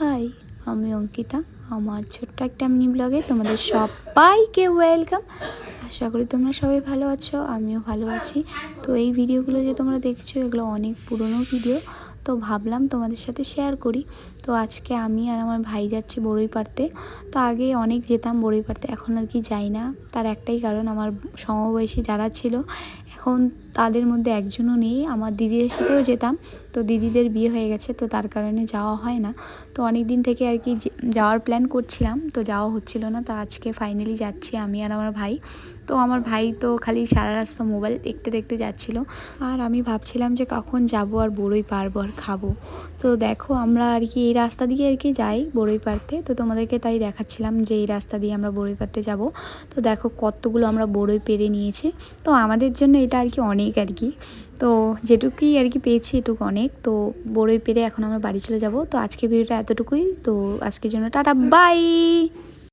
High, আমি অঙ্কিতা। আমার ছোট্ট একটা মিনি ব্লগে তোমাদের সবাইকে ওয়েলকাম। আশা করি তোমরা সবাই ভালো আছো, আমিও ভালো আছি। তো এই ভিডিওগুলো যে তোমরা দেখছো এগুলো অনেক পুরনো ভিডিও, তো ভাবলাম তোমাদের সাথে শেয়ার করি। তো আজকে আমি আর আমার ভাই যাচ্ছি বড়ই পাড়তে। তো আগে অনেক যেতাম বড়ই পাড়তে, এখন আর কি যাই না। তার একটাই কারণ, আমার সমবয়সী যারা ছিল এখন তাদের মধ্যে একজনও নেই। আমার দিদিদের সাথেও যেতাম, তো দিদিদের বিয়ে হয়ে গেছে, তো তার কারণে যাওয়া হয় না। তো অনেক দিন থেকে আর কি যাওয়ার প্ল্যান করছিলাম, তো যাওয়া হচ্ছিল না। তো আজকে ফাইনালি যাচ্ছি আমি আর আমার ভাই। তো আমার ভাই তো খালি সারা রাস্তা মোবাইল দেখতে দেখতে যাচ্ছিল, আর আমি ভাবছিলাম যে কখন যাব আর বড়ই পারবো আর খাবো। তো দেখো আমরা আর কি এই রাস্তা দিয়ে আর কি যাই বড়ই পাড়তে, তো তোমাদেরকে তাই দেখাচ্ছিলাম যে এই রাস্তা দিয়ে আমরা বড়ই পাড়তে যাব। তো দেখো কতগুলো আমরা বড়ই পেরে নিয়েছি। তো আমাদের জন্য এটা আর কি অনেক আর কি, তো যেটুকুই আর কি পেয়েছি এটুকু অনেক। তো বড়ই পেরে এখন আমরা বাড়ি চলে যাব। তো আজকের ভিডিওটা এতটুকুই। তো আজকের জন্য টাটা বাই।